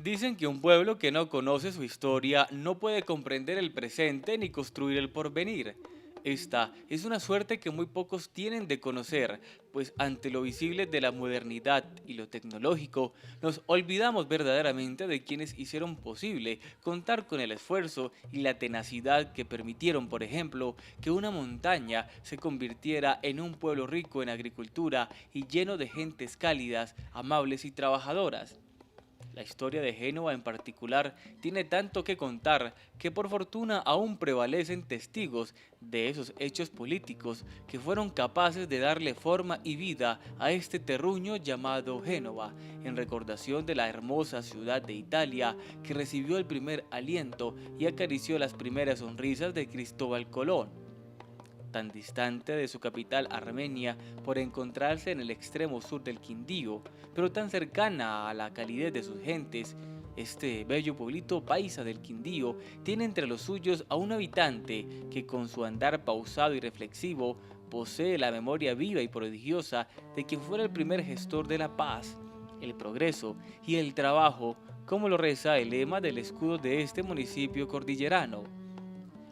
Dicen que un pueblo que no conoce su historia no puede comprender el presente ni construir el porvenir. Esta es una suerte que muy pocos tienen de conocer, pues ante lo visible de la modernidad y lo tecnológico, nos olvidamos verdaderamente de quienes hicieron posible contar con el esfuerzo y la tenacidad que permitieron, por ejemplo, que una montaña se convirtiera en un pueblo rico en agricultura y lleno de gentes cálidas, amables y trabajadoras. La historia de Génova en particular tiene tanto que contar que por fortuna aún prevalecen testigos de esos hechos políticos que fueron capaces de darle forma y vida a este terruño llamado Génova, en recordación de la hermosa ciudad de Italia que recibió el primer aliento y acarició las primeras sonrisas de Cristóbal Colón. Tan distante de su capital Armenia por encontrarse en el extremo sur del Quindío, pero tan cercana a la calidez de sus gentes, este bello pueblito paisa del Quindío tiene entre los suyos a un habitante que con su andar pausado y reflexivo posee la memoria viva y prodigiosa de quien fuera el primer gestor de la paz, el progreso y el trabajo, como lo reza el lema del escudo de este municipio cordillerano.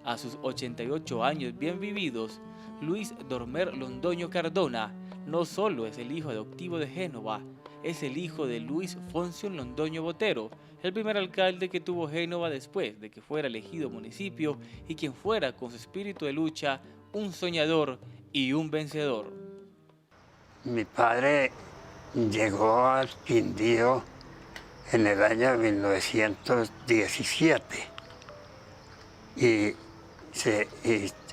A sus 88 años bien vividos, Luis Dormer Londoño Cardona no solo es el hijo adoptivo de Génova, es el hijo de Luis Foncio Londoño Botero, el primer alcalde que tuvo Génova después de que fuera elegido municipio y quien fuera con su espíritu de lucha un soñador y un vencedor. Mi padre llegó al Quindío en el año 1917 y,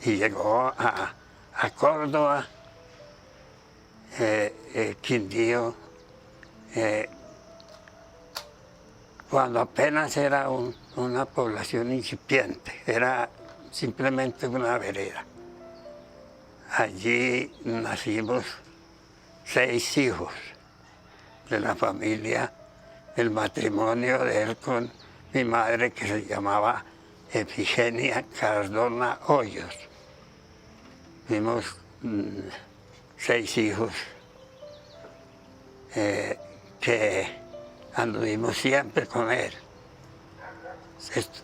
y llegó a Córdoba, Quindío, cuando apenas era una población incipiente, era simplemente una vereda. Allí nacimos 6 hijos de la familia, el matrimonio de él con mi madre, que se llamaba Efigenia Cardona Hoyos. Tuvimos 6 hijos que anduvimos siempre con él.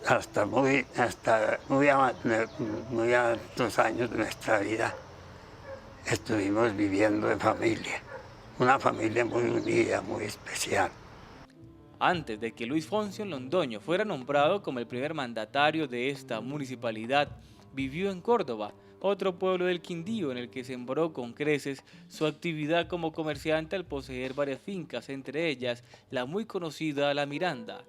Hasta muy altos años de nuestra vida estuvimos viviendo en familia. Una familia muy unida, muy especial. Antes de que Luis Foncio Londoño fuera nombrado como el primer mandatario de esta municipalidad, vivió en Córdoba, otro pueblo del Quindío en el que sembró con creces su actividad como comerciante al poseer varias fincas, entre ellas la muy conocida La Miranda.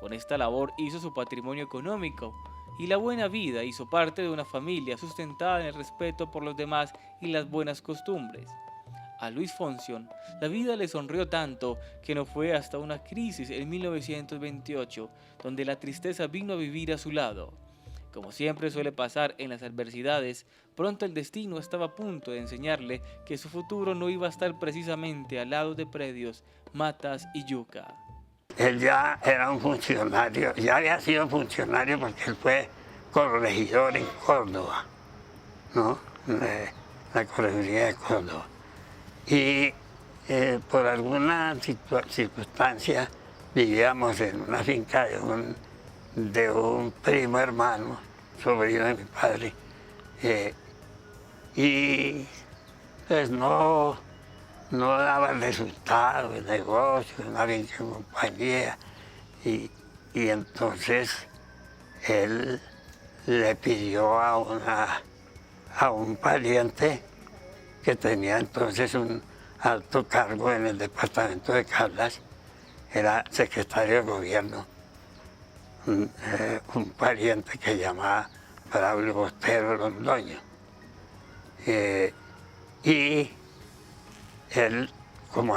Con esta labor hizo su patrimonio económico y la buena vida hizo parte de una familia sustentada en el respeto por los demás y las buenas costumbres. A Luis Fonsion, la vida le sonrió tanto que no fue hasta una crisis en 1928, donde la tristeza vino a vivir a su lado. Como siempre suele pasar en las adversidades, pronto el destino estaba a punto de enseñarle que su futuro no iba a estar precisamente al lado de predios, matas y yuca. Él ya era un funcionario, ya había sido funcionario porque él fue corregidor en Córdoba, ¿no? La corregiduría de Córdoba. Y por alguna circunstancia vivíamos en una finca de un primo hermano, sobrino de mi padre, y pues no daba el resultado el negocio, una finca en compañía, y entonces él le pidió a un pariente que tenía entonces un alto cargo en el departamento de Caldas, era secretario de gobierno, un pariente que se llamaba Braulio Botero Londoño. Y él, como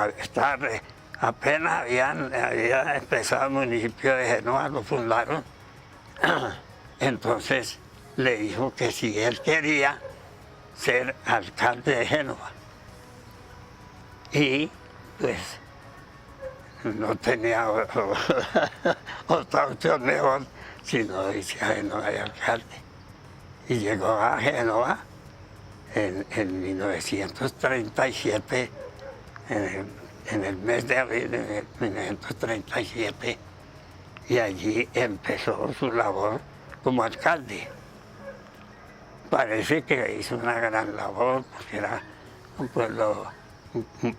apenas había empezado el municipio de Génova, lo fundaron, entonces le dijo que si él quería ser alcalde de Génova. Y pues no tenía otra opción mejor sino irse a Génova de alcalde. Y llegó a Génova en 1937, en el mes de abril de 1937, y allí empezó su labor como alcalde. Parece que hizo una gran labor porque era un pueblo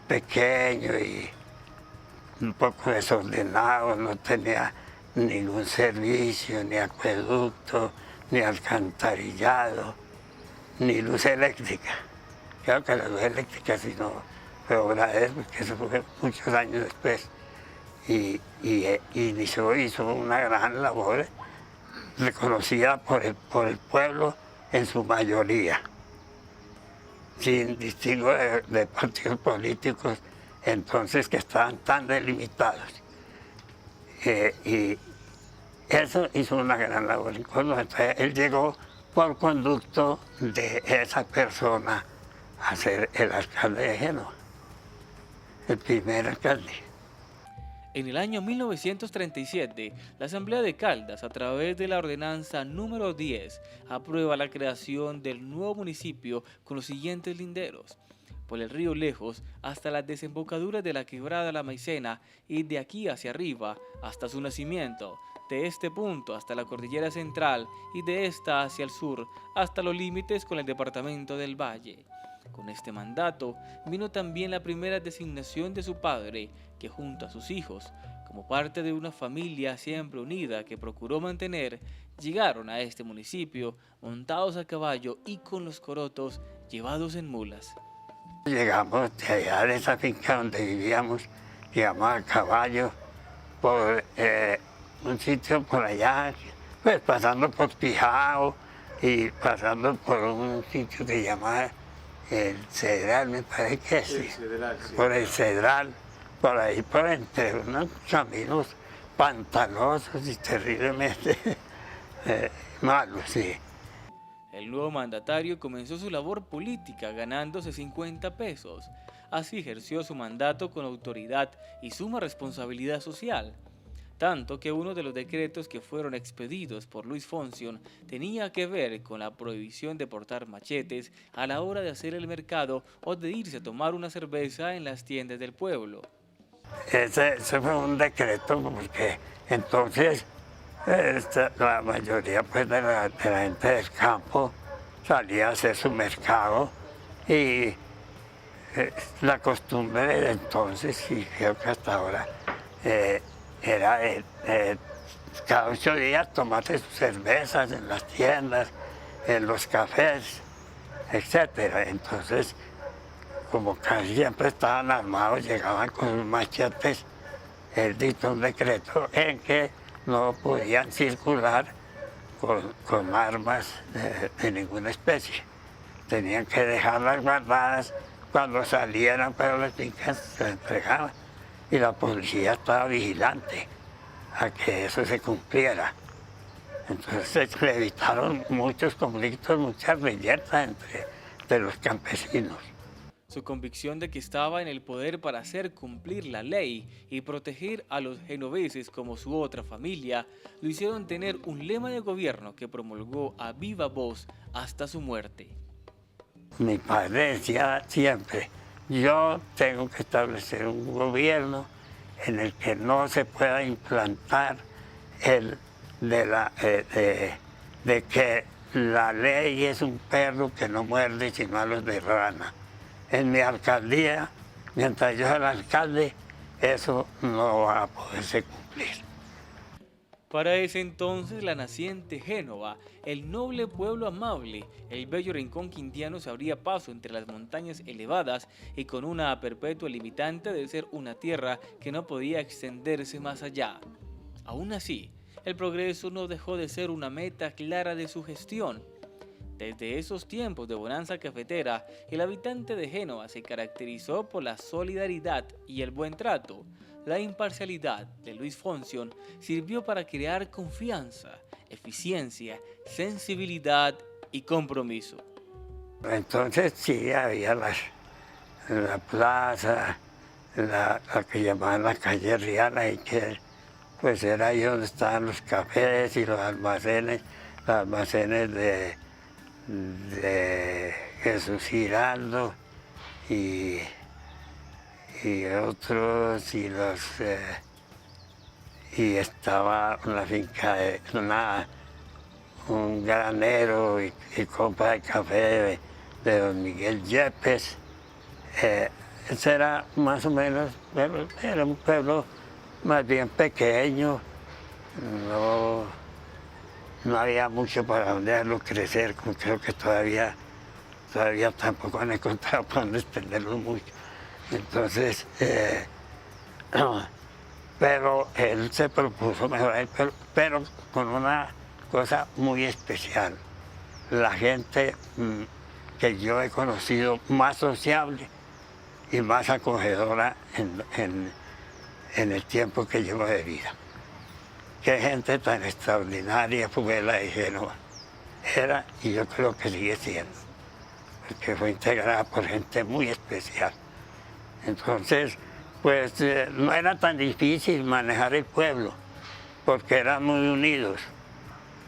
pequeño y un poco desordenado, no tenía ningún servicio, ni acueducto, ni alcantarillado, ni luz eléctrica. Claro que la luz eléctrica sí no fue obra de él, porque eso fue muchos años después. Y hizo una gran labor reconocida por el pueblo en su mayoría, sin distingo de partidos políticos entonces que estaban tan delimitados. Y eso hizo una gran labor en Córdoba. Entonces, él llegó por conducto de esa persona a ser el alcalde de Génova, el primer alcalde. En el año 1937, la Asamblea de Caldas, a través de la ordenanza número 10, aprueba la creación del nuevo municipio con los siguientes linderos: por el río Lejos hasta las desembocaduras de la quebrada La Maicena y de aquí hacia arriba hasta su nacimiento, de este punto hasta la cordillera central y de esta hacia el sur hasta los límites con el departamento del Valle. Con este mandato vino también la primera designación de su padre, que junto a sus hijos, como parte de una familia siempre unida que procuró mantener, llegaron a este municipio montados a caballo y con los corotos llevados en mulas. Llegamos de allá de esa finca donde vivíamos, llegamos a caballo por un sitio por allá, pues pasando por Pijao y pasando por un sitio que se llama el Cedral, me parece que es, sí. Por el Cedral, por ahí por entre unos caminos pantanosos y terriblemente malos, sí. El nuevo mandatario comenzó su labor política ganándose 50 pesos. Así ejerció su mandato con autoridad y suma responsabilidad social. Tanto que uno de los decretos que fueron expedidos por Luis Fonsion tenía que ver con la prohibición de portar machetes a la hora de hacer el mercado o de irse a tomar una cerveza en las tiendas del pueblo. Ese fue un decreto porque entonces la mayoría pues, de la gente del campo salía a hacer su mercado y la costumbre de entonces, y creo que hasta ahora, era cada 8 días tomarse sus cervezas en las tiendas, en los cafés, etc. Entonces, como casi siempre estaban armados, llegaban con sus machetes, él dictó un decreto en que no podían circular con armas de ninguna especie. Tenían que dejarlas guardadas, cuando salieran para las fincas se entregaban y la policía estaba vigilante a que eso se cumpliera. Entonces se evitaron muchos conflictos, muchas reyertas entre los campesinos. Su convicción de que estaba en el poder para hacer cumplir la ley y proteger a los genoveses como su otra familia, lo hicieron tener un lema de gobierno que promulgó a viva voz hasta su muerte. Mi padre decía siempre, yo tengo que establecer un gobierno en el que no se pueda implantar de que la ley es un perro que no muerde sino a los de rana. En mi alcaldía, mientras yo sea el alcalde, eso no va a poderse cumplir. Para ese entonces, la naciente Génova, el noble pueblo amable, el bello rincón quindiano se abría paso entre las montañas elevadas y con una perpetua limitante de ser una tierra que no podía extenderse más allá. Aún así, el progreso no dejó de ser una meta clara de su gestión. Desde esos tiempos de bonanza cafetera, el habitante de Génova se caracterizó por la solidaridad y el buen trato. La imparcialidad de Luis Fonsion sirvió para crear confianza, eficiencia, sensibilidad y compromiso. Entonces sí, había la plaza, la que llamaban la calle Riala, y que pues era ahí donde estaban los cafés y los almacenes de Jesús Giraldo y otros, y estaba una finca, un granero y compra de café de don Miguel Yepes. Ese era más o menos, era un pueblo más bien pequeño, no, no había mucho para donde hacerlo crecer, creo que todavía tampoco han encontrado para dónde extenderlo mucho. Entonces, pero él se propuso mejorar, pero con una cosa muy especial. La gente que yo he conocido más sociable y más acogedora en el tiempo que llevo de vida. Qué gente tan extraordinaria fue la de Génova. Era, y yo creo que sigue siendo, porque fue integrada por gente muy especial. Entonces, pues no era tan difícil manejar el pueblo, porque eran muy unidos.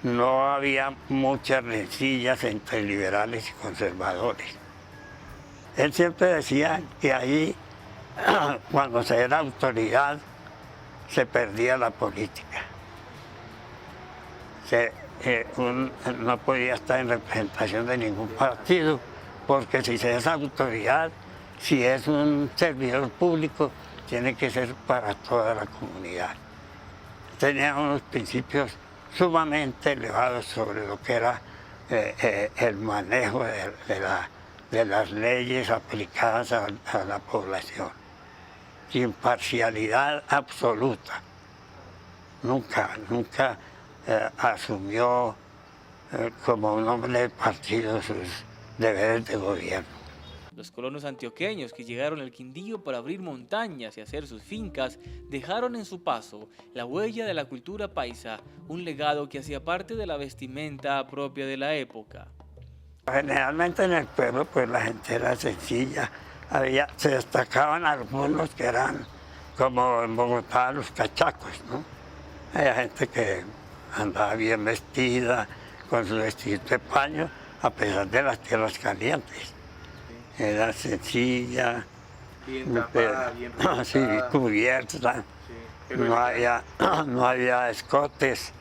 No había muchas rencillas entre liberales y conservadores. Él siempre decía que ahí, cuando se era autoridad, se perdía la política. No podía estar en representación de ningún partido, porque si se es autoridad, si es un servidor público, tiene que ser para toda la comunidad. Tenía unos principios sumamente elevados sobre lo que era el manejo de las leyes aplicadas a la población. Imparcialidad absoluta. Nunca asumió como un hombre del partido sus deberes de gobierno. Los colonos antioqueños que llegaron al Quindío para abrir montañas y hacer sus fincas dejaron en su paso la huella de la cultura paisa, un legado que hacía parte de la vestimenta propia de la época. Generalmente en el pueblo pues la gente era sencilla, se destacaban algunos que eran como en Bogotá los cachacos, ¿no? Había gente que andaba bien vestida, con su vestido de paño, a pesar de las tierras calientes. Era sencilla, bien tapada, bien pintada. Sí, cubierta. Sí. No había escotes,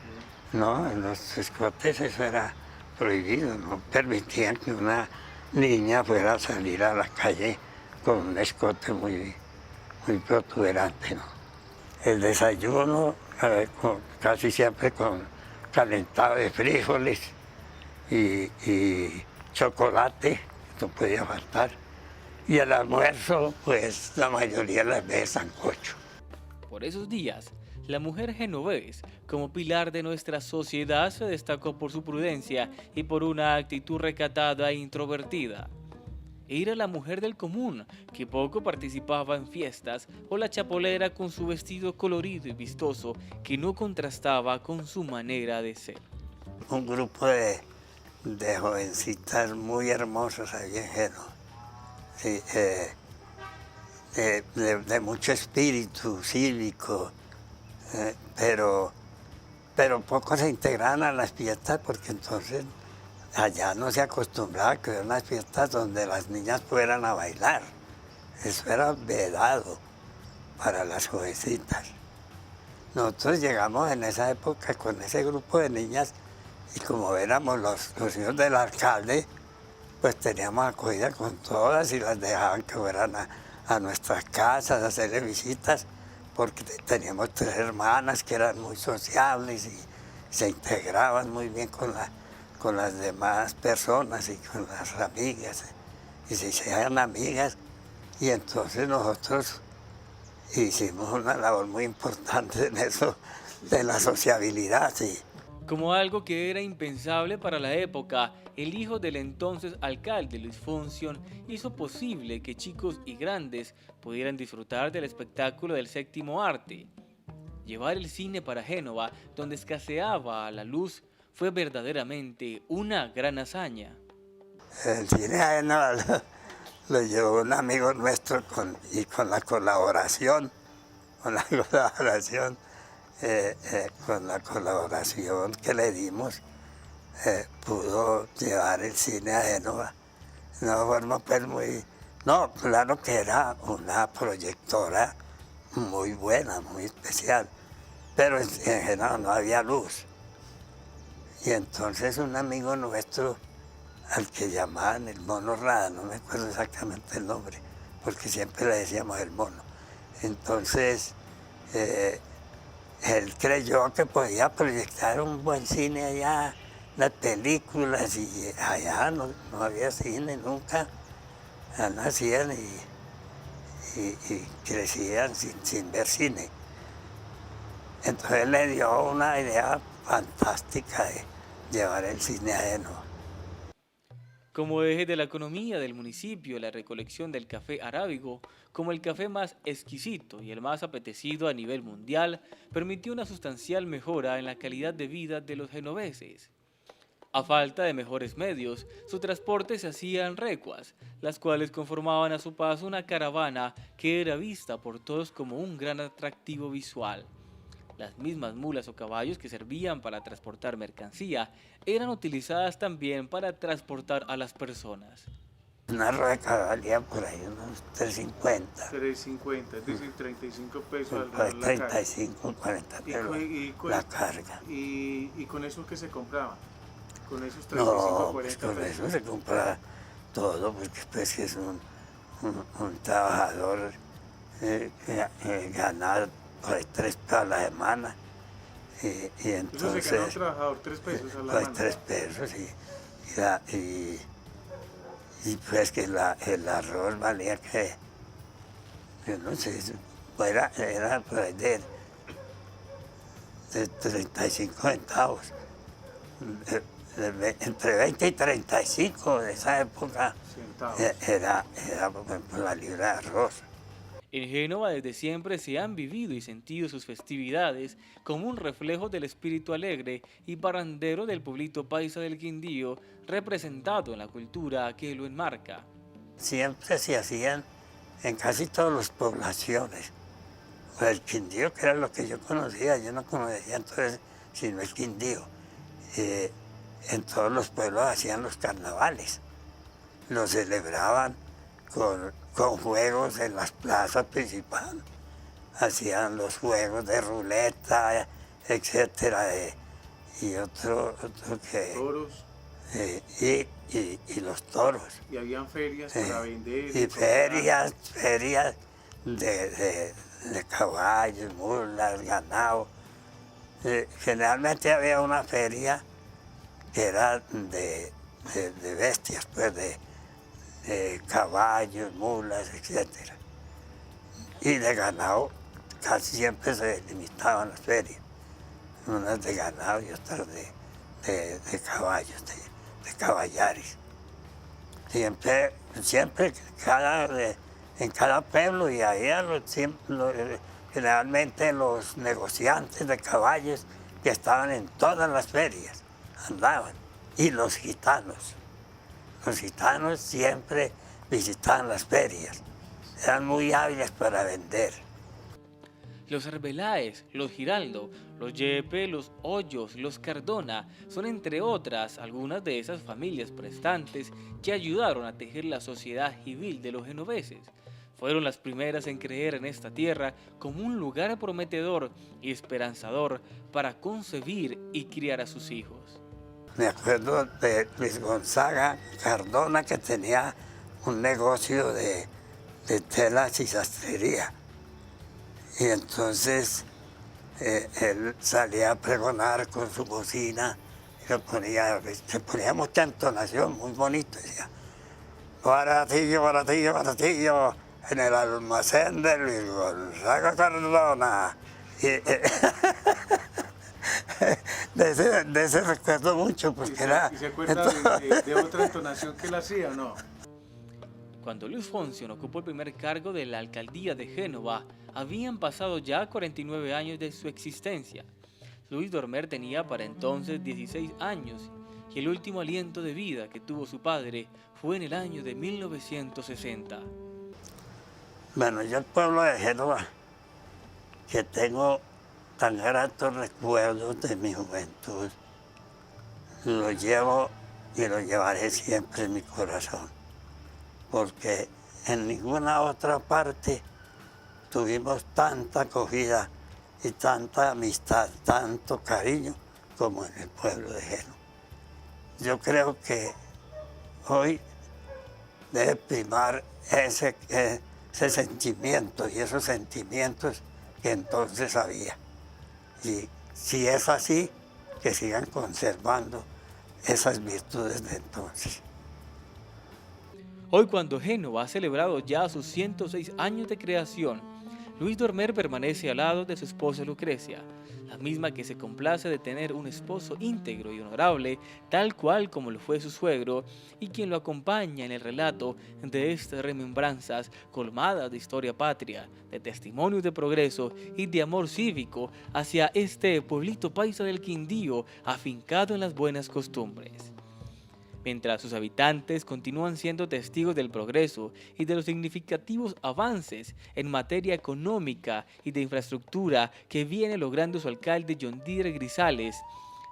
¿no? En los escotes eso era prohibido, no permitían que una niña fuera a salir a la calle con un escote muy protuberante, ¿no? El desayuno, casi siempre con calentado de frijoles y chocolate, no podía faltar. Y el almuerzo, pues la mayoría de las veces sancocho. Por esos días, la mujer genovés, como pilar de nuestra sociedad, se destacó por su prudencia y por una actitud recatada e introvertida. Era la mujer del común, que poco participaba en fiestas, o la chapolera con su vestido colorido y vistoso, que no contrastaba con su manera de ser. Un grupo de jovencitas muy hermosas ahí en Génova, sí, de mucho espíritu cívico, pero poco se integraban a las fiestas porque entonces allá no se acostumbraba a que hubiera unas fiestas donde las niñas fueran a bailar. Eso era vedado para las jovencitas. Nosotros llegamos en esa época con ese grupo de niñas y como éramos los hijos del alcalde, pues teníamos acogida con todas y las dejaban que fueran a nuestras casas a hacerle visitas, porque teníamos 3 hermanas que eran muy sociables y se integraban muy bien con las demás personas y con las amigas, y se hicieron amigas, y entonces nosotros hicimos una labor muy importante en eso de la sociabilidad, sí. Como algo que era impensable para la época, el hijo del entonces alcalde Luis Fonsion hizo posible que chicos y grandes pudieran disfrutar del espectáculo del séptimo arte. Llevar el cine para Génova, donde escaseaba la luz, fue verdaderamente una gran hazaña. El cine a Génova lo llevó un amigo nuestro con la colaboración que le dimos, pudo llevar el cine a Génova. No, forma pues no, claro que era una proyectora muy buena, muy especial, pero en Génova no había luz. Y entonces un amigo nuestro, al que llamaban el Mono Rada, no me acuerdo exactamente el nombre, porque siempre le decíamos el mono. Entonces, él creyó que podía proyectar un buen cine allá, las películas, y allá no había cine nunca, ya nacían y crecían sin ver cine. Entonces él le dio una idea fantástica de llevar el cine a Génova. Como eje de la economía del municipio, la recolección del café arábigo, como el café más exquisito y el más apetecido a nivel mundial, permitió una sustancial mejora en la calidad de vida de los genoveses. A falta de mejores medios, su transporte se hacía en recuas, las cuales conformaban a su paso una caravana que era vista por todos como un gran atractivo visual. Las mismas mulas o caballos que servían para transportar mercancía eran utilizadas también para transportar a las personas. Una rueca valía por ahí unos 3.50. 3.50, es decir, 35 pesos al Pues la carga. 35, 40 pesos la carga. ¿Y con eso qué se compraba? Con esos 35, No, pues 40 con pesos. eso se compra todo, porque pues es un trabajador gana por ahí 3 pesos a la semana. Y Eso se entonces, gana un trabajador 3 pesos a la pues mano. 3 pesos y pues que el arroz valía que, yo no sé, era por ahí de 35 centavos. Entre 20 y 35 de esa época Centavos. era por ejemplo, la libra de arroz. En Génova desde siempre se han vivido y sentido sus festividades como un reflejo del espíritu alegre y parrandero del pueblito paisa del Quindío, representado en la cultura que lo enmarca. Siempre se hacían en casi todas las poblaciones. Pues el Quindío, que era lo que yo conocía, yo no conocía entonces sino el Quindío. En todos los pueblos hacían los carnavales, los celebraban con juegos en las plazas principales, hacían los juegos de ruleta, etcétera, y otro que... Toros. Y los toros. Y habían ferias para vender. Y ferias de caballos, mulas, ganado. Generalmente había una feria que era de bestias, pues de caballos, mulas, etc. Y de ganado casi siempre se limitaban las ferias, unas de ganado y otras de caballos, de caballares. Siempre en cada pueblo, y ahí generalmente los negociantes de caballos que estaban en todas las ferias andaban, y los gitanos siempre visitaban las ferias, eran muy hábiles para vender. Los Arbeláez, los Giraldo, los Yepe, los Hoyos, los Cardona son entre otras algunas de esas familias prestantes que ayudaron a tejer la sociedad civil de los genoveses. Fueron las primeras en creer en esta tierra como un lugar prometedor y esperanzador para concebir y criar a sus hijos. Me acuerdo de Luis Gonzaga Cardona, que tenía un negocio de telas y sastrería. Y entonces él salía a pregonar con su bocina, y se ponía mucha entonación, muy bonito. Decía, baratillo, baratillo, baratillo, en el almacén de Luis Gonzaga Cardona. Y, de ese recuerdo mucho, porque era... ¿Y se acuerda de otra entonación que él hacía o no? Cuando Luis Fonsion ocupó el primer cargo de la alcaldía de Génova, habían pasado ya 49 años de su existencia. Luis Dormer tenía para entonces 16 años y el último aliento de vida que tuvo su padre fue en el año de 1960. Bueno, yo el pueblo de Génova, que tengo tan gratos recuerdos de mi juventud, lo llevo y lo llevaré siempre en mi corazón, porque en ninguna otra parte tuvimos tanta acogida y tanta amistad, tanto cariño como en el pueblo de Génova. Yo creo que hoy debe primar ese sentimiento y esos sentimientos que entonces había. Y si es así, que sigan conservando esas virtudes de entonces. Hoy, cuando Génova ha celebrado ya sus 106 años de creación, Luis Dormer permanece al lado de su esposa Lucrecia, la misma que se complace de tener un esposo íntegro y honorable, tal cual como lo fue su suegro, y quien lo acompaña en el relato de estas remembranzas colmadas de historia patria, de testimonios de progreso y de amor cívico hacia este pueblito paisa del Quindío, afincado en las buenas costumbres. Mientras sus habitantes continúan siendo testigos del progreso y de los significativos avances en materia económica y de infraestructura que viene logrando su alcalde Yondir Grisales,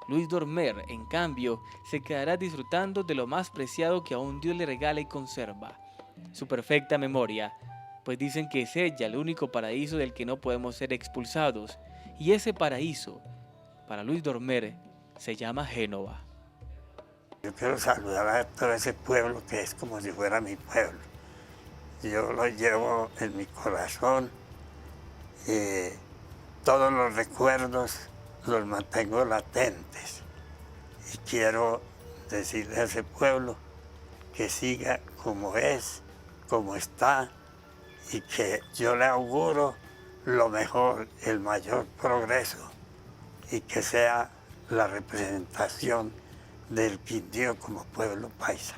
Luis Dormer, en cambio, se quedará disfrutando de lo más preciado que aún Dios le regala y conserva, su perfecta memoria, pues dicen que es ella el único paraíso del que no podemos ser expulsados, y ese paraíso, para Luis Dormer, se llama Génova. Yo quiero saludar a todo ese pueblo que es como si fuera mi pueblo. Yo lo llevo en mi corazón y todos los recuerdos los mantengo latentes. Y quiero decirle a ese pueblo que siga como es, como está, y que yo le auguro lo mejor, el mayor progreso, y que sea la representación del Quindío como pueblo paisa.